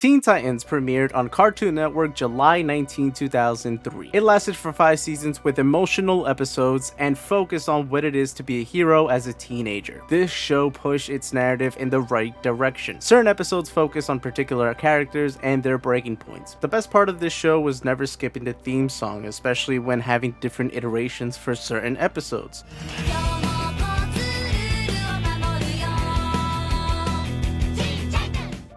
Teen Titans premiered on Cartoon Network July 19, 2003. It lasted for 5 seasons with emotional episodes and focused on what it is to be a hero as a teenager. This show pushed its narrative in the right direction. Certain episodes focus on particular characters and their breaking points. The best part of this show was never skipping the theme song, especially when having different iterations for certain episodes.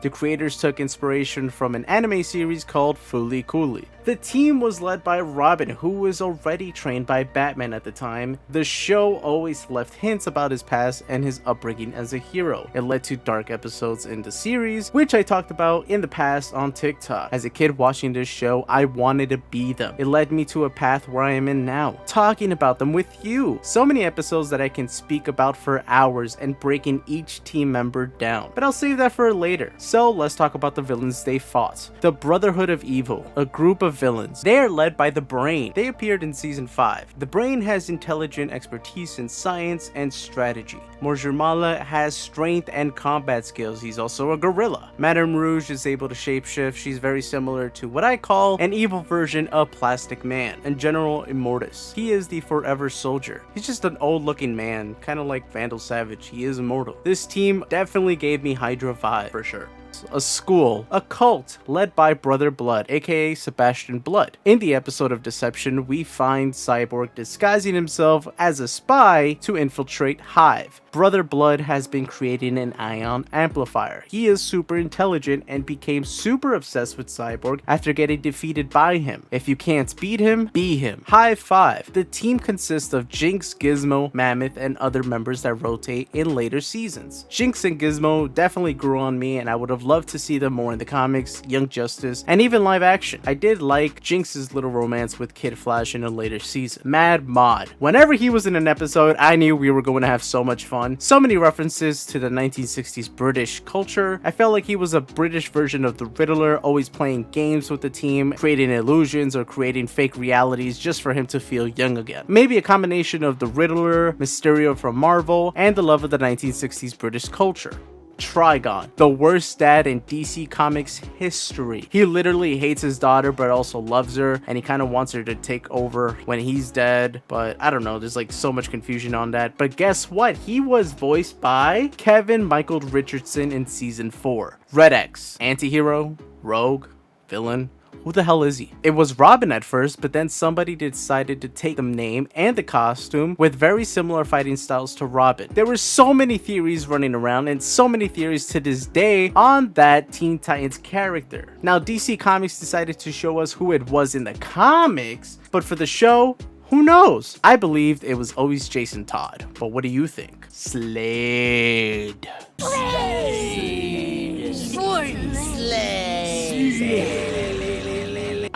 The creators took inspiration from an anime series called Fooly Cooly. The team was led by Robin, who was already trained by Batman at the time. The show always left hints about his past and his upbringing as a hero. It led to dark episodes in the series, which I talked about in the past on TikTok. As a kid watching this show, I wanted to be them. It led me to a path where I am in now, talking about them with you. So many episodes that I can speak about for hours and breaking each team member down. But I'll save that for later. So let's talk about the villains they fought. The Brotherhood of Evil, a group of villains. They are led by the Brain. They appeared in season 5. The Brain has intelligent expertise in science and strategy. Morjumala has strength and combat skills. He's also a gorilla. Madame Rouge is able to shapeshift. She's very similar to what I call an evil version of Plastic Man. And General Immortus, he is the Forever Soldier. He's just an old looking man, kind of like Vandal Savage. He is immortal. This team definitely gave me Hydra vibe for sure. A school, a cult led by Brother Blood, aka Sebastian Blood. In the episode of Deception, we find Cyborg disguising himself as a spy to infiltrate Hive. Brother Blood has been creating an ion amplifier. He is super intelligent and became super obsessed with Cyborg after getting defeated by him. If you can't beat him, be him. Hive 5. The team consists of Jinx, Gizmo, Mammoth, and other members that rotate in later seasons. Jinx and Gizmo definitely grew on me, and I would have loved to see them more in the comics, Young Justice, and even live action. I did like Jinx's little romance with Kid Flash in a later season. Mad Mod. Whenever he was in an episode, I knew we were going to have so much fun. So many references to the 1960s British culture. I felt like he was a British version of the Riddler, always playing games with the team, creating illusions or creating fake realities just for him to feel young again. Maybe a combination of the Riddler, Mysterio from Marvel, and the love of the 1960s British culture. Trigon, the worst dad in DC Comics history. He literally hates his daughter but also loves her, and he kind of wants her to take over when he's dead, but I don't know, there's like so much confusion on that. But guess what? He was voiced by Kevin Michael Richardson in season 4. Red X, anti-hero, rogue, villain. Who the hell is he? It was Robin at first, but then somebody decided to take the name and the costume with very similar fighting styles to Robin. There were so many theories running around and so many theories to this day on that Teen Titans character. Now DC Comics decided to show us who it was in the comics, but for the show, who knows? I believed it was always Jason Todd, but what do you think? Slade.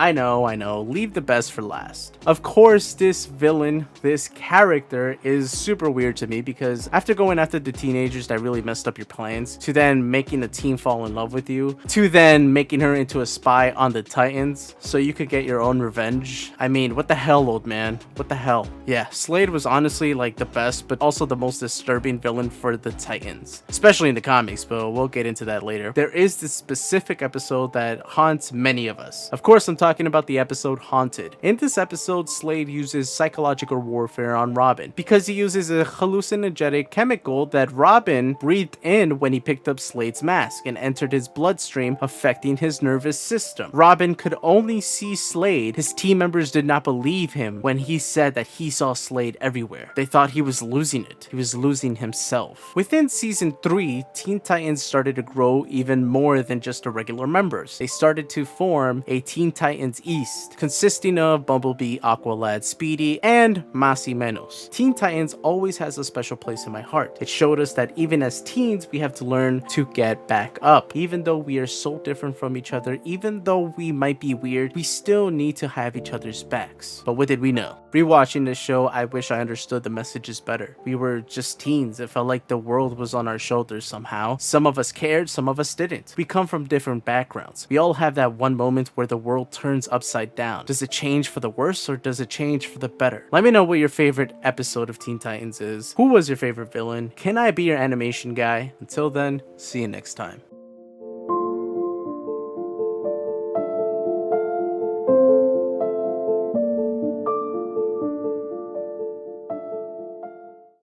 I know, leave the best for last. Of course, this villain, this character is super weird to me because after going after the teenagers that really messed up your plans, to then making the team fall in love with you, to then making her into a spy on the Titans so you could get your own revenge. I mean, what the hell, old man? What the hell? Yeah, Slade was honestly like the best, but also the most disturbing villain for the Titans, especially in the comics, but we'll get into that later. There is this specific episode that haunts many of us. Of course, I'm talking about the episode Haunted. In this episode, Slade uses psychological warfare on Robin because he uses a hallucinogenic chemical that Robin breathed in when he picked up Slade's mask and entered his bloodstream, affecting his nervous system. Robin could only see Slade. His team members did not believe him when he said that he saw Slade everywhere. They thought he was losing it. He was losing himself. Within season 3, Teen Titans started to grow even more than just the regular members. They started to form a Teen Titans East, consisting of Bumblebee, Aqualad, Speedy, and Masi Menos. Teen Titans always has a special place in my heart. It showed us that even as teens, we have to learn to get back up. Even though we are so different from each other, even though we might be weird, we still need to have each other's backs. But what did we know? Rewatching this show, I wish I understood the messages better. We were just teens. It felt like the world was on our shoulders somehow. Some of us cared, some of us didn't. We come from different backgrounds. We all have that one moment where the world turns upside down. Does it change for the worse or does it change for the better? Let me know what your favorite episode of Teen Titans is. Who was your favorite villain? Can I be your animation guy? Until then, see you next time.